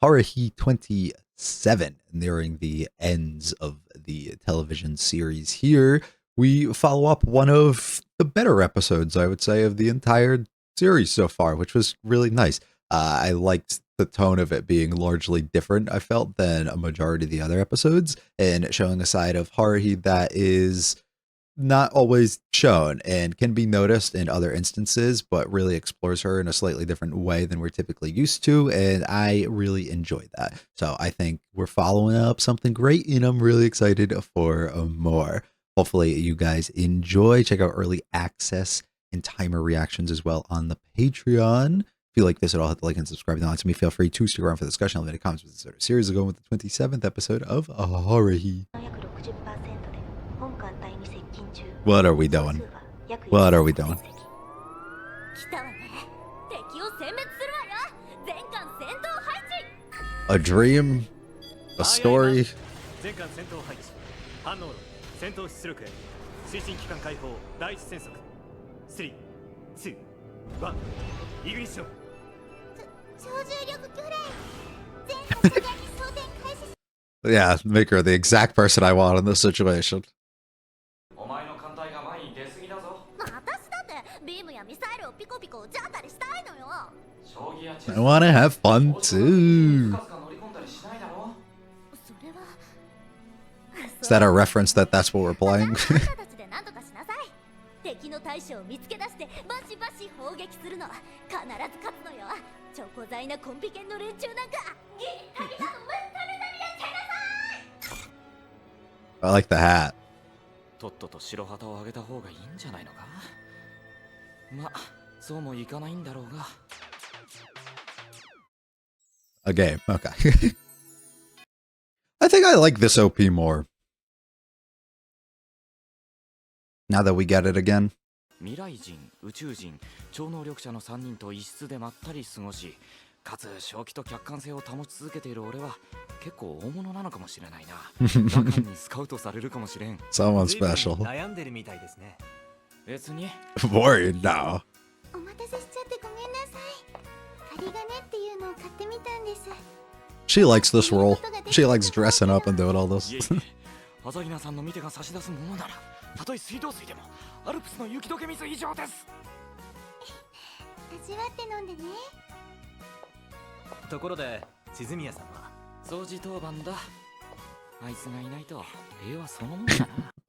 Haruhi 27, nearing the ends of the television series here. We follow up one of the better episodes, I would say, of the entire series so far, which was really nice. I liked the tone of it being largely different, I felt, than a majority of the other episodes, and showing a side of Haruhi that is not always shown and can be noticed in other instances, but really explores her in a slightly different way than we're typically used to, and I really enjoyed that. So I think we're following up something great, and I'm really excited for more. Hopefully you guys enjoy. Check out early access and timer reactions as well on the Patreon. If you like this at all, hit the like and subscribe down to me. Feel free to stick around for the discussion. I'll leave comments with this series ago with the 27th episode of Haruhi. What are we doing? What are we doing? A dream? A story? Yeah, make her the exact person I want in this situation. I want to have fun too. Is that a reference that that's what we're playing? I like the hat. A game, okay. I think I like this OP more. Now that we get it again. Someone special. Worried now. She likes this role. She likes dressing up and doing all this.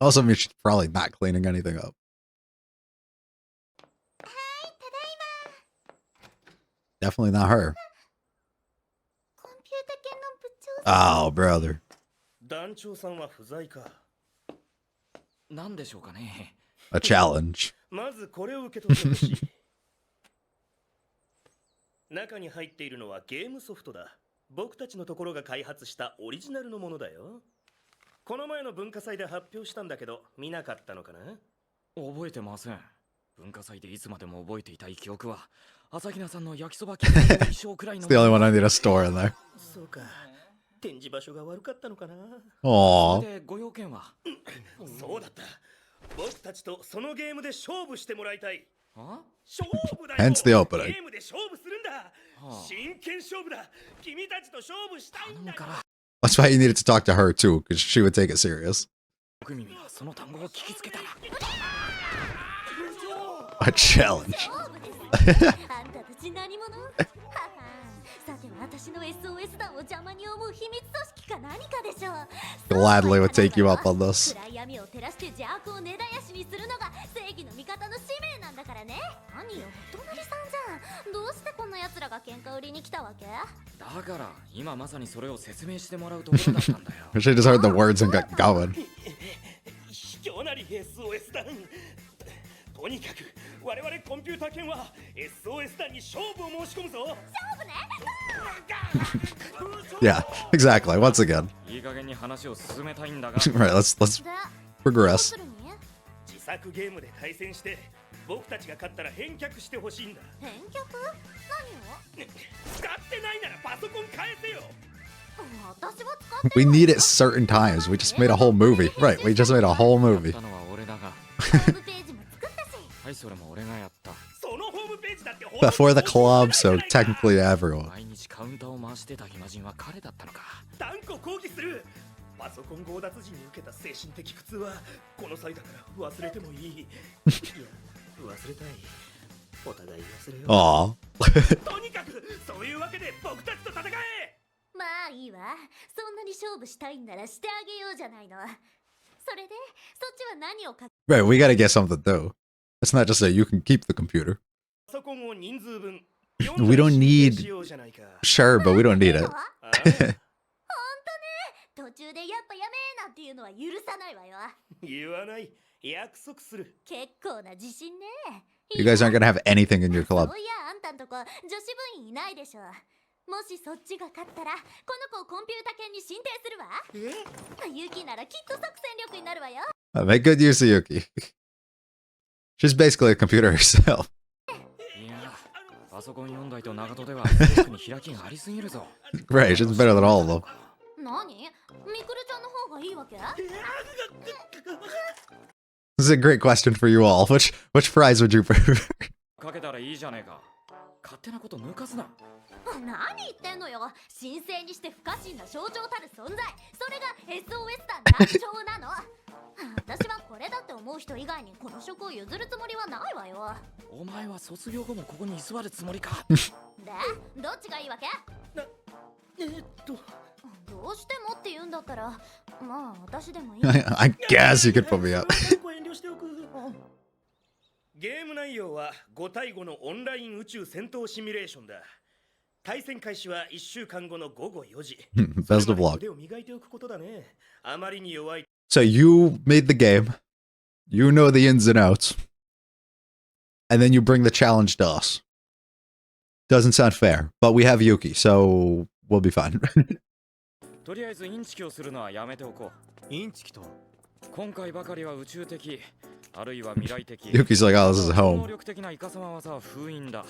Also means she's probably not cleaning anything up. Definitely not her. Oh, brother. A challenge. It's the only one I need a store in there. Aww. Hence the opening. That's why you needed to talk to her too, because she would take it serious. A challenge. Gladly would take you up on this. She just heard the words and got going. Yeah, exactly. Once again. Right, let's progress. We need it certain times. We just made a whole movie. Right, we just made a whole movie. Before the club, so technically everyone. カウンターを回してた暇人は彼だったのか。断固抗議する。パソコン強奪時に受けた精神的苦痛はこの際だから忘れてもいい。いや、忘れたい。お互い忘れよう。Aw. とにかくそういうわけで僕たちと戦え。まあいいわ。そんなに勝負したいんならしてあげようじゃないの。それでそっちは何をか Right, we gotta get something though. It's not just that you can keep the computer. パソコンを人数分 We don't need. Sure, but we don't need it. 途中でやっぱやめなんていうのは許さないわよ。言わない。約束する。結構な自信ね。You guys aren't gonna have anything in your そ club. ういやあんたんとこ女子部員いないでしょ。もしそっちが勝ったらこの子をコンピュータ犬に進呈するわ。ユキならきっと即戦力になるわよ。Make good use of Yuki. She's basically a computer herself. いや、パソコン4台と長門では特に開きがありすぎるぞ。Right, she's better than all of them. 何？みくるちゃんの方がいいわけ？ This is a great question for you all. Which prize would you prefer? かけたらいいじゃねえか。勝手なこと抜かすな。何言ってんのよ。神聖にして不可侵な象徴たる存在。それが SOS 団団長なの。私はこれだって思う人以外にこの職を譲るつもりはないわよ。お前は卒業後もここに居座るつもりか。で、どっちがいいわけ？どうしてもって言うんだったら、まあ私でもいい。I guess you could put me up. ゲーム内容は5対5のオンライン宇宙戦闘シミュレーションだ。対戦開始は1週間後の午後4時。 Best of luck. 腕を磨いておくことだね。あまりに弱い。 So you made the game. You know the ins and outs. And then you bring the challenge to us. Doesn't sound fair, but we have Yuki, so we'll be fine. とりあえずインチキをするのはやめておこう。インチキと今回ばかりは宇宙的、あるいは未来的。Yuki's like, oh, this is 能 home. 力的なイカサマ技は封印だ。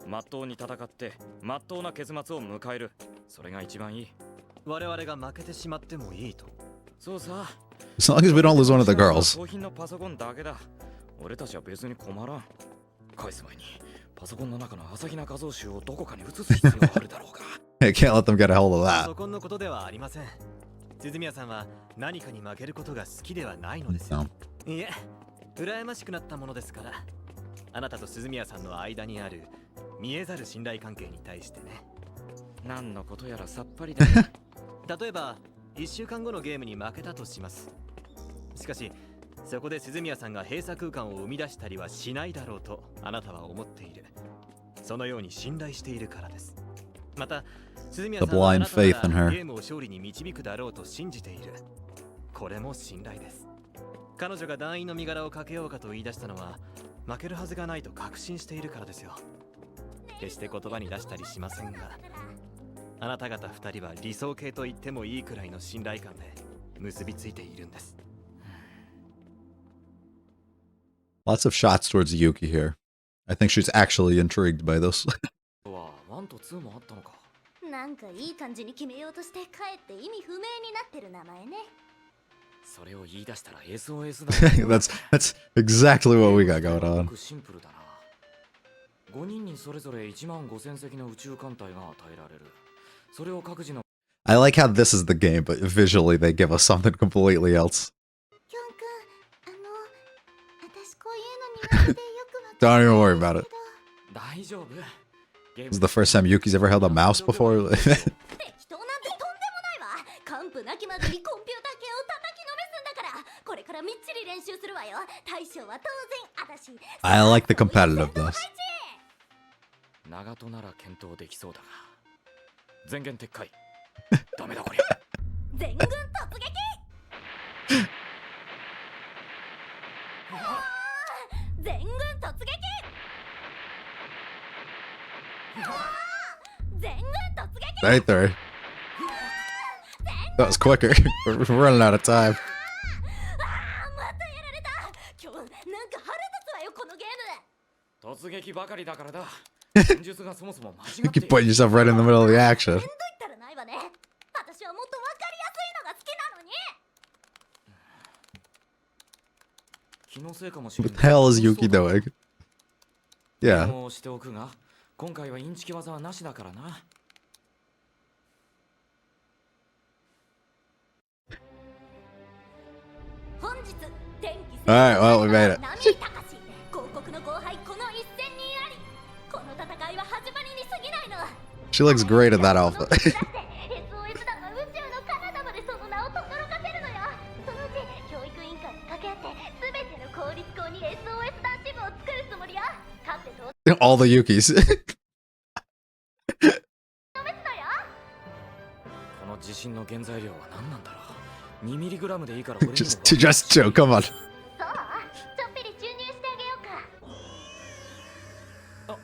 まっとうに戦ってまっとうな結末を迎える。それが一番いい。我々が負けてしまってもいいと。そうさ。As long as we don't lose one of the girls. 商品のパソコンだけだ。俺たちは別に困らん。返す前にパソコンの中の朝日奈画像集をどこかに移す必要があるだろうか。I can't let them get a hold of パ that. ソコンのことではありません。鈴宮さんは何かに負けることが好きではないのですよ。いえ、羨ましくなったものですから。あなたと鈴宮さんの間にある見えざる信頼関係に対してね。何のことやらさっぱりだ。例えば1週間後のゲームに負けたとします。しかしそこで鈴宮さんが閉鎖空間を生み出したりはしないだろうとあなたは思っている。そのように信頼しているからです。また鈴宮さんはあなたならゲームを勝利に導くだろうと信じている。これも信頼です。彼女が団員の身柄をかけようかと言い出したのは負けるはずがないと確信しているからですよ。決して言葉に出したりしませんが、あなた方二人は理想系と言ってもいいくらいの信頼感で結びついているんです。Lots of shots towards Yuki here. I think she's actually intrigued by this. 1と2もあったのか。なんかいい感じに決めようとしてかえって意味不明になってる名前ね。それを言い出したら SOS だ。that's exactly what we got going on. シンプルだな。5人にそれぞれ1万5000隻の宇宙艦隊が与えられる。それを各自の I like how this is the game, but visually they give us something completely else. キョン君、私こういうの苦手でよく Don't even worry about it. 大丈夫。 This is the first time Yuki's ever held a mouse before. 適当なんてとんでもないわ。完膚なきまでにコンピューター系を叩きのめすんだから。これからみっちり練習するわよ。大将は当然私。I like the competitiveness. 長門なら検討できそうだが。全言撤回。ダメだこりゃ。全軍突撃。全軍突撃。全軍突撃。 Right there. That was quicker. We're running out of time. またやられた。今日なんか腹立つわよこのゲーム。突撃ばかりだからだ。戦術がそもそも間違ってい You る。 keep putting yourself right in the middle of the action. 面倒ったらないわね。私はもっとわかりやすいのが好きなのに。気のせいかもしれ What な the い。 hell is Yuki doing? Yeah. もうしておくが、今回はインチキ技はなしだからな。Alright, well, we made it. 広告の後輩この一戦にあり。この戦いは始まりに過ぎないの。 She looks great in that outfit. SOS 団は宇宙の彼方までその名を轟かせるのよ。そのうち教育委員会に掛け合って全ての公立校に SOS 団支部を作るつもりよ。勝って当然 All the Yukis. 試すのよ。この地震の原材料は何なんだろう。2ミリグラムでいいから俺にも just chill, come on. そう、ちょっぴり注入してあげようか。どう？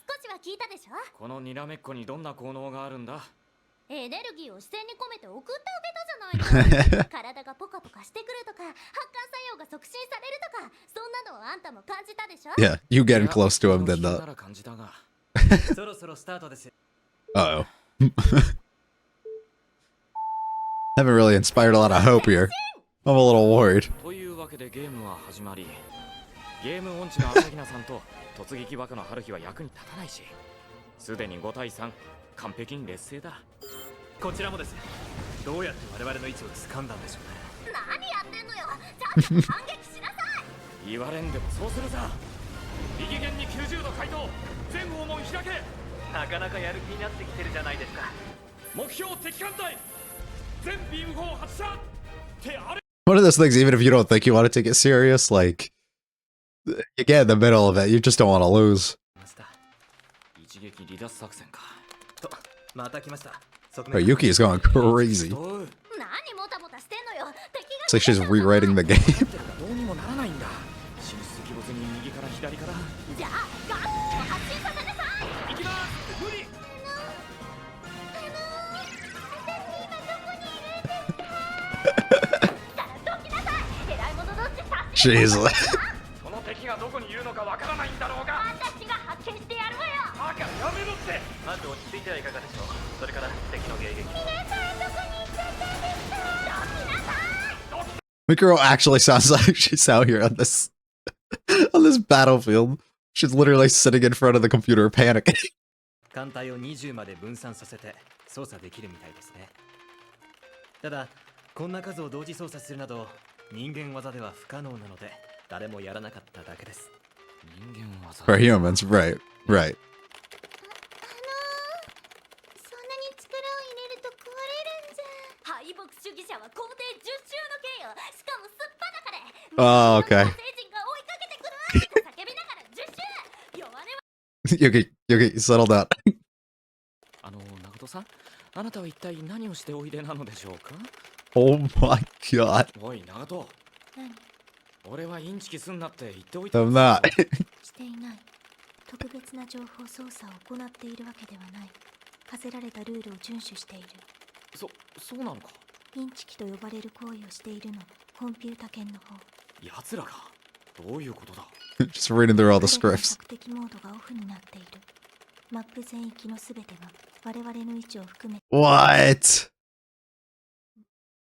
少しは聞いたでしょ。このにらめっこにどんな効能があるんだ。エネルギーを視線に込めて送ってあげたじゃないの。体がポカポカしてくるとか、発汗作用が促進されるとか、そんなのをあんたも感じたでしょ。 Yeah, you getting close to him than な that. ら感じたが。そろそろスタートです。 Uh oh. Haven't really inspired a lot of hope here. I'm a little worried. というわけでゲームは始まり、ゲーム音痴の朝比奈さんと突撃バカの春日は役に立たないし、すでに5対3、完璧に劣勢だ。こちらもです。どうやって我々の位置を掴んだんでしょうね。何やってんのよ。ちゃんと反撃しなさい。言われんでもそうするさ。右舷に90度回答、全訪問開け。なかなかやる気になってきてるじゃないですか。目標敵艦隊、全ビーム砲発射ってあれ。 One of those things, even if you don't think you want to take it serious, like, you get in the middle of it, you just don't want to lose. 一撃離脱作戦か。と、また来ました。 Oh, Yuki is going crazy. おう。何もたもたしてんのよ。敵が It's like she's rewriting the game. どうにもならないんだ。進出鬼没に右から左から。じゃあガンを発進させなさい。行きます。無理。Jeez. その敵がどこにいるのかわからないんだろうが。私が発見してやるわよ。だからやめろって。まず落ち着いてはいかがでしょう。それから敵の迎撃。 Mikuro actually sounds like she's out here on this on this battlefield. She's literally sitting in front of the computer panicking. 艦隊を20まで分散させて操作できるみたいですね。ただ、こんな数を同時操作するなど人間技では不可能なので誰もやらなかっただけです。人間技。 For humans, right, right. そんなに力を入れると壊れるんじゃ。敗北主義者は皇帝10周の刑よ。しかもすっぱだかで。Oh, okay. 聖人が追いかけてくるって叫びながら10周。弱音は Yuki, settle down. 誠さん、あなたは一体何をしておいでなのでしょうか。 Oh my god. おい、長門。何？俺はインチキすんなって言っておいた。 I'm not. していない。特別な情報操作を行っているわけではない。課せられたルールを遵守している。そうなのか。インチキと呼ばれる行為をしているの。コンピュータ犬の方。奴らがどういうことだ。 Just reading through all the 彼らの scripts. 索敵モードがオフになっている。マップ全域のすべてが我々の位置を含め What?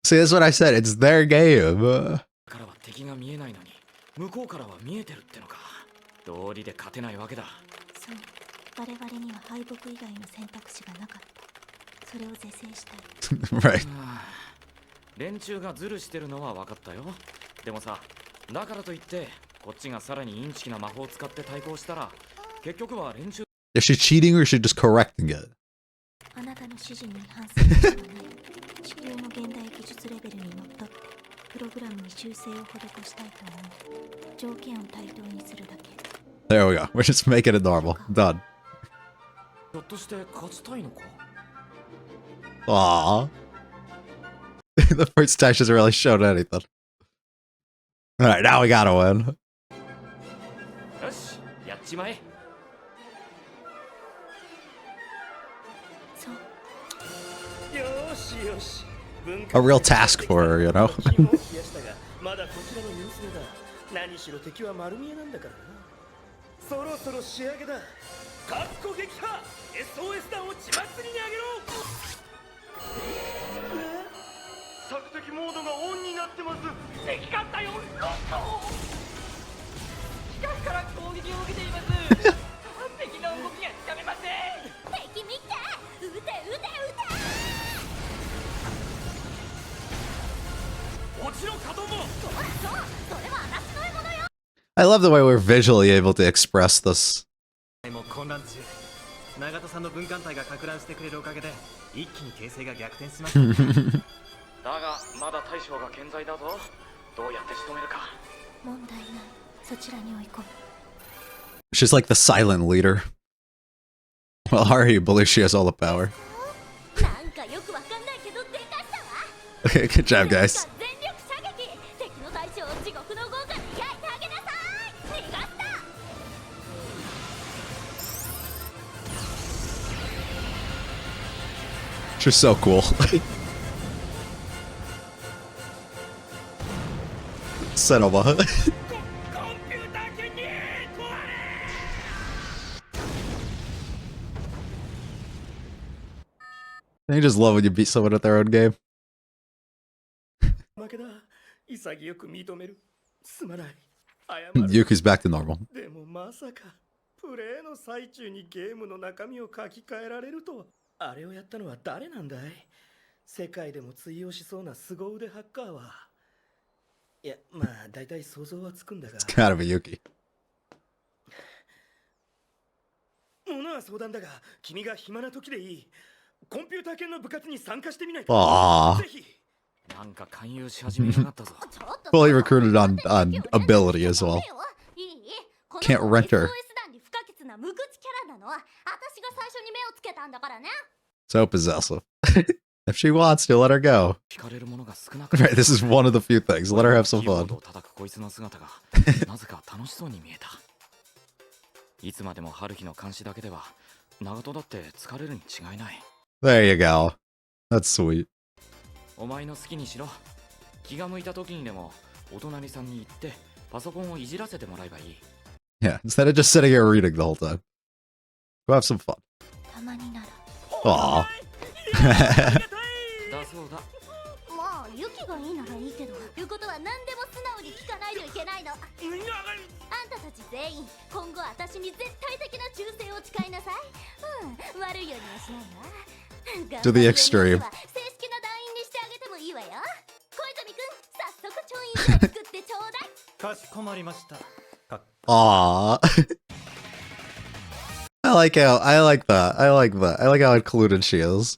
See, that's what I said. It's their game. からは敵が見えないのに、向こうからは見えてるってのか。道理で勝てないわけだ。そう。我々には敗北以外の選択肢がなかった。それを是正したい。Right. 連中がズルしてるのは分かったよ。でもさ、だからといってこっちがさらにインチキな魔法を使って対抗したら、結局は連中。 Is she cheating or is she just correcting it? あなたの指示に違反することはない。地球の現代技術レベルにのっとってプログラムに修正を施したいと思う。条件を対等にするだけ。 There we go. We're just making it normal. Done. ひょっとして勝ちたいのか。 Aww. The first time she's really shown anything. Alright, now we gotta win. よし、やっちまえ。 A real task for her, you know? まだこちらの優勢だ。何しろ敵は丸見えなんだからな。そろそろ仕上げだ。かっこ撃破 SOS 弾を血祭りにあげろ。索敵モードがオンになってます。敵艦隊をロット。機関から攻撃を受けています。敵の動きがつかめません。敵見て、撃て撃て撃て。love the way we're visually able to express this. も混乱中。長戸さんの分艦隊が撹乱してくれるおかげで一気に形勢が逆転しました。だがまだ大将が健在だぞ。どうやって仕留めるか。問題ない。そちらに追い込む。 She's like the silent leader. Well, Haruhi believes she has all the power. なんかよくわかんないけどでかしたわ。Okay, good job, guys. 全力射撃。敵の大将を地獄の豪華に焼いてあげなさい。逃がした。 She's so cool. Senoma. You just love when you beat someone at their own game. 負けだ。潔く認める。すまない。謝る。 Yuki's back to normal. でもまさかプレイの最中にゲームの中身を書き換えられるとは。あれをやったのは誰なんだい？世界でも通用しそうな凄腕ハッカーは。いや、まあ大体想像はつくんだが。It's gotta be Yuki. ものは相談だが、君が暇な時でいい。コンピューター系の部活に参加してみないか。 Aww. ぜひ。なんか勧誘し始めやがったぞ。Fully recruited on ability as well. Can't rent her. So possessive. If she wants to, let her go. Right, this is one of the few things. Let her have some fun. なぜか楽しそうに見えた。いつまでも春日の監視だけでは長門だって疲れるに違いない。 There you go. That's sweet. お前の好きにしろ。気が向いた時にでもお隣さんに行ってパソコンをいじらせてもらえばいい。 Yeah, instead of just sitting here reading the whole time. Go have some fun. Aww. だそうだ。まあユキがいいならいいけど、言うことは何でも素直に聞かないといけないの。あんたたち全員今後私に絶対的な忠誠を誓いなさい。悪いようにはしないわ。 To the extreme. 正式な団員にしてあげてもいいわよ。小泉くん、早速調印書を作ってちょうだい。かしこまりました。 Aww. I like that. I like how included she is.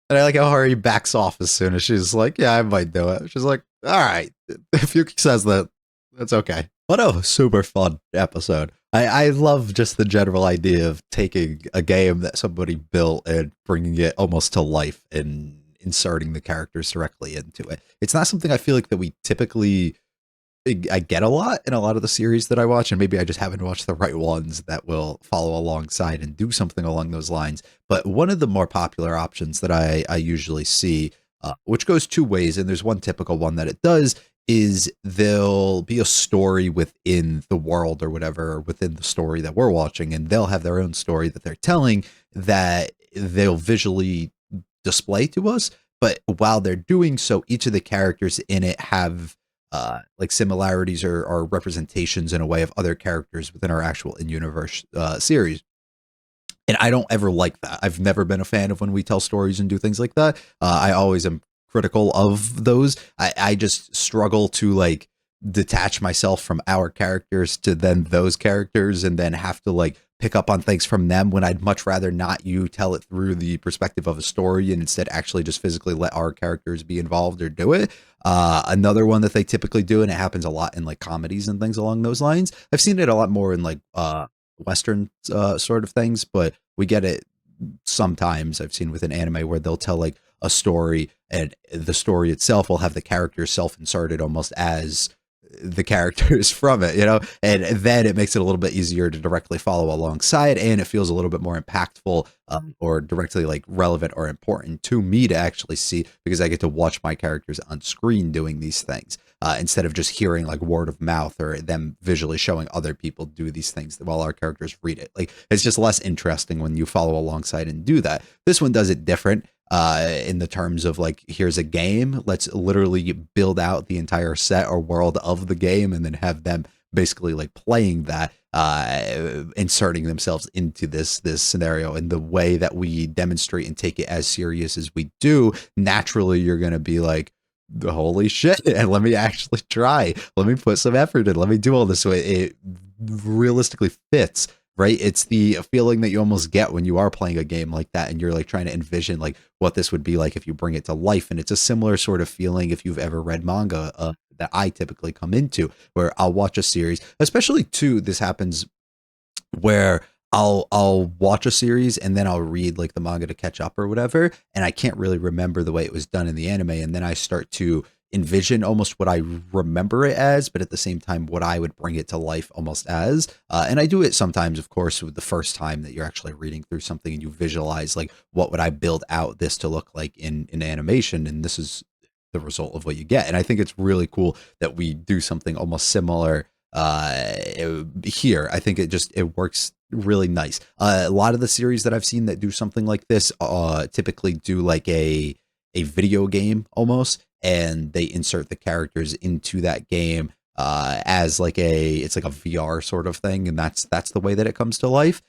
And I like how Haruhi backs off as soon as she's like, yeah, I might do it. She's like, alright. If Yuki says that, that's okay. What a super fun episode. I love just the general idea of taking a game that somebody built and bringing it almost to life and inserting the characters directly into it. It's not something I feel like that we typically I get a lot in a lot of the series that I watch, and maybe I just haven't watched the right ones that will follow alongside and do something along those lines. But one of the more popular options that I usually see, which goes two ways, and there's one typical one that it does, is there'll be a story within the world or whatever, or within the story that we're watching, and they'll have their own story that they're telling that they'll visually display to us. But while they're doing so, each of the characters in it have like similarities or representations in a way of other characters within our actual in-universe series. And I don't ever like that. I've never been a fan of when we tell stories and do things like that. I always am critical of those. I just struggle to like detach myself from our characters to then those characters and then have to like pick up on things from them when I'd much rather not you tell it through the perspective of a story and instead actually just physically let our characters be involved or do it. Another one that they typically do, and it happens a lot in like comedies and things along those lines. I've seen it a lot more in like Western sort of things, but we get it sometimes. I've seen with an anime where they'll tell like a story and the story itself will have the characters self-inserted almost as the characters from it, you know, and then it makes it a little bit easier to directly follow alongside, and it feels a little bit more impactful or directly like relevant or important to me to actually see, because I get to watch my characters on screen doing these things instead of just hearing like word of mouth or them visually showing other people do these things while our characters read it. Like it's just less interesting when you follow alongside and do that. This one does it different. In the terms of like, here's a game, let's literally build out the entire set or world of the game and then have them basically like playing that, inserting themselves into this scenario. And the way that we demonstrate and take it as serious as we do, naturally you're going to be like, holy shit, and let me actually try. Let me put some effort in. Let me do all this. So it realistically fits, right? It's the feeling that you almost get when you are playing a game like that and you're like trying to envision like what this would be like if you bring it to life. And it's a similar sort of feeling if you've ever read manga that I typically come into, where I'll watch a series, especially too, this happens where I'll watch a series and then I'll read like the manga to catch up or whatever, and I can't really remember the way it was done in the anime, and then I start to envision almost what I remember it as, but at the same time what I would bring it to life almost as. And I do it sometimes, of course, with the first time that you're actually reading through something and you visualize like what would I build out this to look like in animation, and this is the result of what you get. And I think it's really cool that we do something almost similar here. I think it works really nice. A lot of the series that I've seen that do something like this typically do like a video game almost, and they insert the characters into that game as like it's like a VR sort of thing, and that's the way that it comes to life,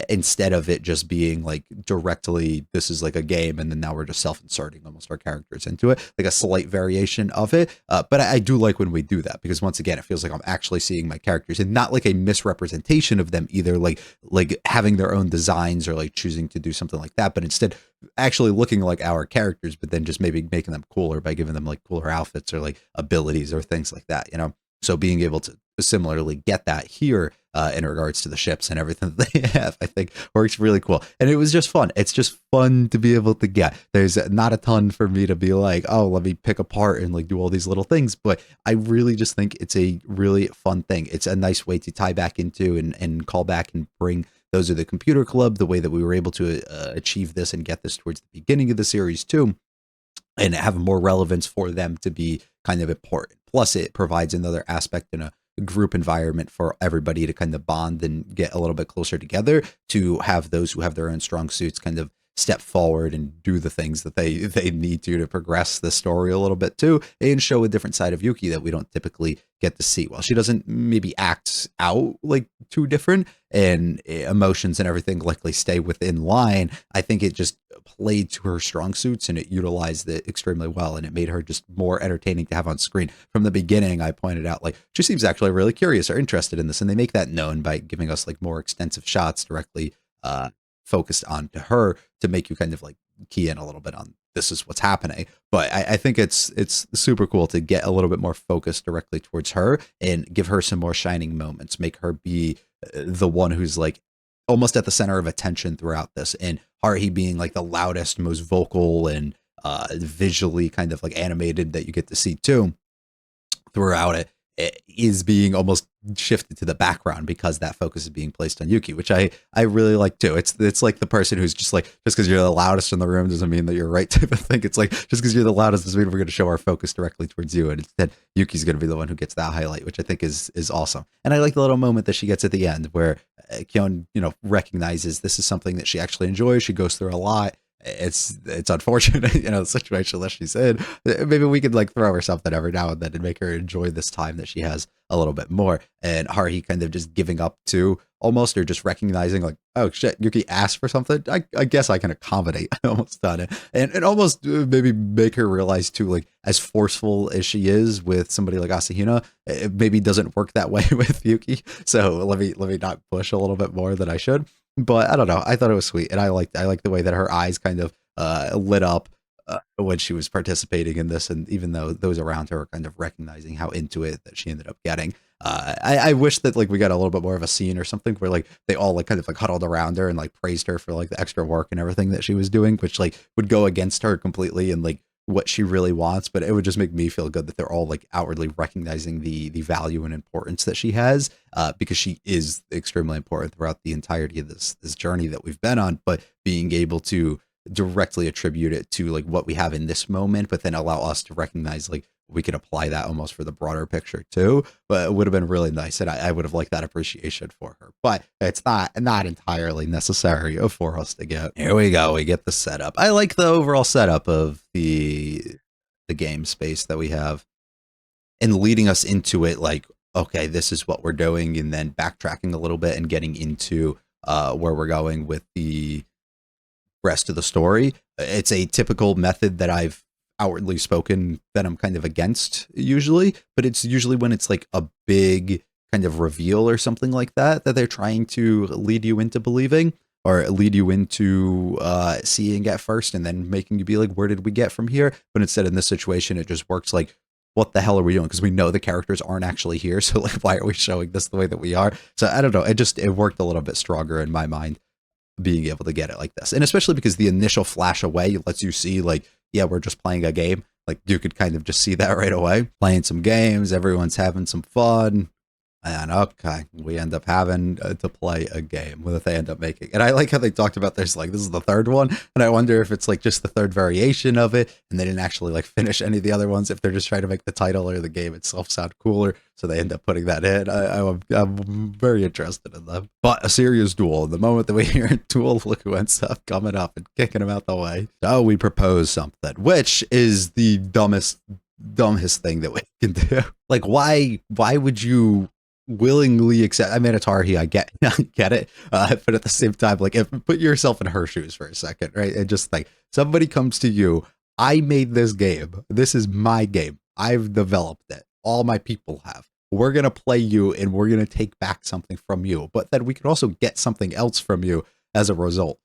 instead of it just being like directly this is like a game and then now we're just self-inserting almost our characters into it, like a slight variation of it. But I do like when we do that, because once again it feels like I'm actually seeing my characters and not like a misrepresentation of them either, like having their own designs or like choosing to do something like that, but instead actually looking like our characters, but then just maybe making them cooler by giving them like cooler outfits or like abilities or things like that, you know? So being able to similarly get that here in regards to the ships and everything that they have, I think works really cool. And it was just fun. It's just fun to be able to get. There's not a ton for me to be like, oh, let me pick apart and like do all these little things. But I really just think it's a really fun thing. It's a nice way to tie back into and call back and bring Those Are the Computer Club, the way that we were able to achieve this and get this towards the beginning of the series too, and have more relevance for them to be kind of important. Plus, it provides another aspect in a group environment for everybody to kind of bond and get a little bit closer together, to have those who have their own strong suits kind of step forward and do the things that they need to progress the story a little bit too, and show a different side of Yuki that we don't typically get to see. While she doesn't maybe act out like too different and emotions and everything likely stay within line, I think it just played to her strong suits and it utilized it extremely well, and it made her just more entertaining to have on screen. From the beginning, I pointed out like she seems actually really curious or interested in this, and they make that known by giving us like more extensive shots directly focused onto her to make you kind of like key in a little bit on this is what's happening. But I think it's super cool to get a little bit more focused directly towards her and give her some more shining moments, make her be the one who's like almost at the center of attention throughout this, and Haruhi being like the loudest, most vocal and visually kind of like animated that you get to see too throughout it is being almost shifted to the background because that focus is being placed on Yuki, which I really like too. It's like the person who's just like, just because you're the loudest in the room doesn't mean that you're right type of thing. It's like, just because you're the loudest doesn't mean we're going to show our focus directly towards you, and instead Yuki's going to be the one who gets that highlight, which I think is awesome. And I like the little moment that she gets at the end where Kyon, recognizes this is something that she actually enjoys. She goes through a lot. It's unfortunate, the situation that she's in. Maybe we could like throw her something every now and then and make her enjoy this time that she has a little bit more. And Haruhi kind of just giving up to almost, or just recognizing like, oh shit, Yuki asked for something. I guess I can accommodate almost on it. And almost maybe make her realize too, like as forceful as she is with somebody like Asahina, it maybe doesn't work that way with Yuki. So let me not push a little bit more than I should. But I don't know. I thought it was sweet, and I liked the way that her eyes kind of lit up when she was participating in this, and even though those around her are kind of recognizing how into it that she ended up getting. I wish that like we got a little bit more of a scene or something where like they all like kind of like huddled around her and like praised her for like the extra work and everything that she was doing, which like would go against her completely and like what she really wants, but it would just make me feel good that they're all like outwardly recognizing the value and importance that she has, because she is extremely important throughout the entirety of this journey that we've been on, but being able to directly attribute it to like what we have in this moment, but then allow us to recognize like we could apply that almost for the broader picture too. But it would have been really nice, and I would have liked that appreciation for her, but it's not entirely necessary for us to get. Here we go, we get the setup. I like the overall setup of the game space that we have, and leading us into it like, okay, this is what we're doing, and then backtracking a little bit and getting into where we're going with the rest of the story. It's a typical method that I've outwardly spoken that I'm kind of against usually, but it's usually when it's like a big kind of reveal or something like that they're trying to lead you into believing or lead you into seeing at first and then making you be like, where did we get from here? But instead in this situation, it just works like, what the hell are we doing? Because we know the characters aren't actually here. So like, why are we showing this the way that we are? So I don't know. It worked a little bit stronger in my mind being able to get it like this. And especially because the initial flash away lets you see like, yeah, we're just playing a game. Like you could kind of just see that right away. Playing some games, everyone's having some fun. And okay, we end up having to play a game that they end up making. And I like how they talked about this, like, this is the third one. And I wonder if it's like just the third variation of it. And they didn't actually like finish any of the other ones, if they're just trying to make the title or the game itself sound cooler. So they end up putting that in. I'm very interested in them. But a serious duel. The moment that we hear a duel, look who ends up coming up and kicking him out the way. So we propose something, which is the dumbest thing that we can do. Like, why would you willingly accept? I mean, it's Haruhi, I get it, but at the same time, like, put yourself in her shoes for a second, right? And just like, somebody comes to you, I made this game, this is my game, I've developed it, all my people have, we're gonna play you and we're gonna take back something from you, but then we can also get something else from you as a result.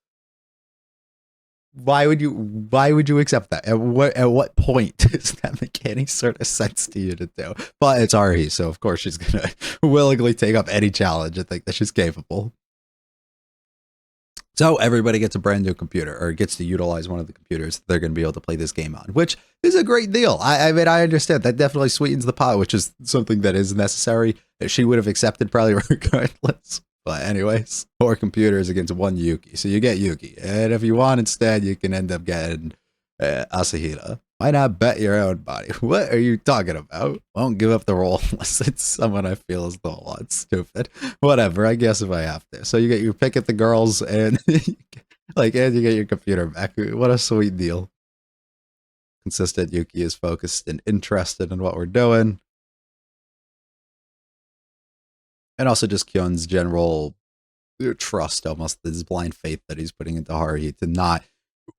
Why would you accept that? At what point does that make any sort of sense to you to do? But it's Haruhi, so of course she's gonna willingly take up any challenge and think that she's capable. So everybody gets a brand new computer, or gets to utilize one of the computers that they're going to be able to play this game on, which is a great deal. I mean, I understand that definitely sweetens the pot, which is something that is necessary. She would have accepted probably regardless. But anyways, 4 computers against 1 Yuki. So you get Yuki. And if you want instead, you can end up getting Asahita. Why not bet your own body? What are you talking about? Won't give up the role unless it's someone I feel is the whole lot stupid. Whatever, I guess if I have to. So you get your pick at the girls and and you get your computer back. What a sweet deal. Consistent Yuki is focused and interested in what we're doing. And also just Kyun's general trust, almost this blind faith that he's putting into Haruhi to not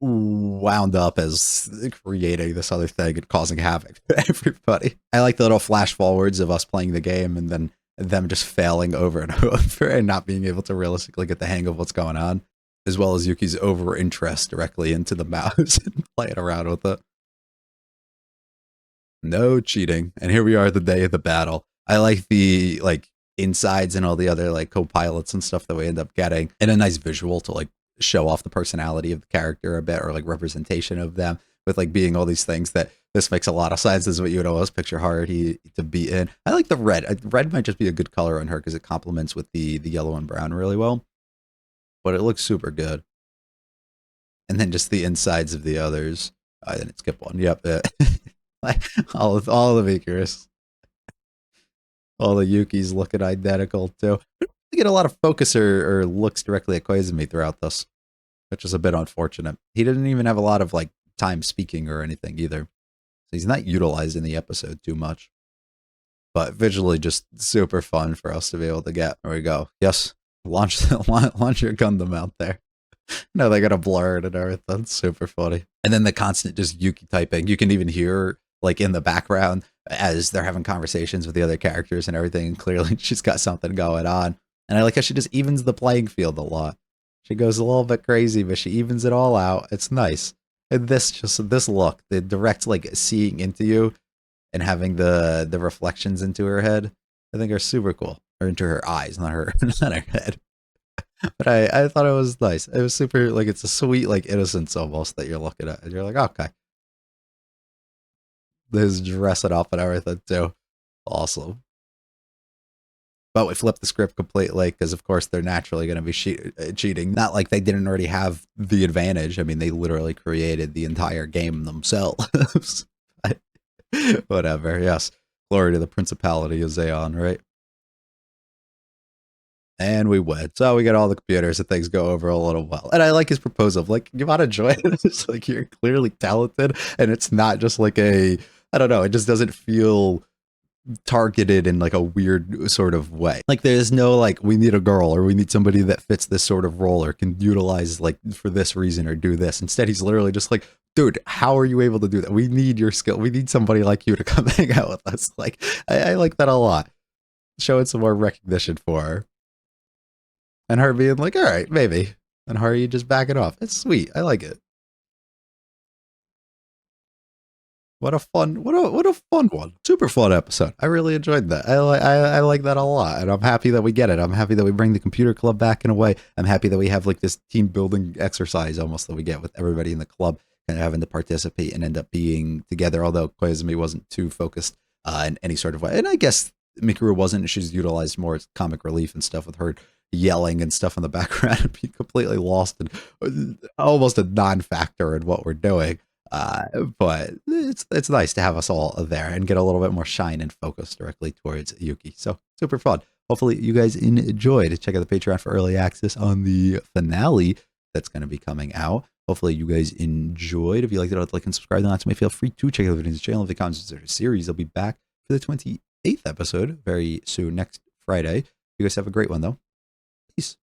wound up as creating this other thing and causing havoc to everybody. I like the little flash forwards of us playing the game and then them just failing over and over and not being able to realistically get the hang of what's going on, as well as Yuki's over interest directly into the mouse and playing around with it. No cheating. And here we are, the day of the battle. I like the insides and all the other co-pilots and stuff that we end up getting, and a nice visual to show off the personality of the character a bit, or representation of them with being all these things. That this makes a lot of sense. This is what you would always picture Haruhi to be in. I like the red. Red might just be a good color on her because it complements with the yellow and brown really well, but it looks super good. And then just the insides of the others. I didn't skip one. Yep. all of the Icarus. All the Yukis looking identical too. We get a lot of focus or looks directly at Koizumi throughout this, which is a bit unfortunate. He didn't even have a lot of time speaking or anything either. So he's not utilized in the episode too much. But visually just super fun for us to be able to get. There we go. Yes, launch your Gundam out there. No, they got a blur it and everything. Super funny. And then the constant just Yuki typing. You can even hear in the background as they're having conversations with the other characters and everything, and clearly she's got something going on. And I like how she just evens the playing field a lot. She goes a little bit crazy, but she evens it all out. It's nice. And this look, the direct seeing into you and having the reflections into her head, I think are super cool. Or into her eyes, not her head. But I thought it was nice. It was super, it's a sweet innocence almost that you're looking at, and you're like, okay. There's dress it up and everything too. Awesome. But we flipped the script completely because, of course, they're naturally going to be cheating. Not like they didn't already have the advantage. I mean, they literally created the entire game themselves. Whatever. Yes. Glory to the Principality of Zeon, right? And we win. So we get all the computers and things go over a little well. And I like his proposal. You want to join it? It's you're clearly talented. And it's not just I don't know. It just doesn't feel targeted in like a weird sort of way. Like there's no like we need a girl or we need somebody that fits this sort of role or can utilize like for this reason or do this. Instead, he's literally just like, dude, how are you able to do that? We need your skill. We need somebody like you to come hang out with us. Like I like that a lot. Showing some more recognition for her. And her being like, all right, maybe. And Haruhi just backing off. It's sweet. I like it. What a fun one. Super fun episode. I really enjoyed that. I like that a lot. And I'm happy that we get it. I'm happy that we bring the computer club back in a way. I'm happy that we have like this team building exercise almost that we get with everybody in the club kind of having to participate and end up being together. Although Koizumi wasn't too focused in any sort of way. And I guess Mikuru wasn't. She's utilized more as comic relief and stuff with her yelling and stuff in the background and being completely lost and almost a non-factor in what we're doing. But it's nice to have us all there and get a little bit more shine and focus directly towards Yuki. So super fun. Hopefully you guys enjoyed. Check out the Patreon for early access on the finale that's going to be coming out. Hopefully you guys enjoyed. If you liked it, like and subscribe. Not to me, feel free to check out the videos channel. If the comments are series, I'll be back for the 28th episode very soon next Friday. You guys have a great one though. Peace.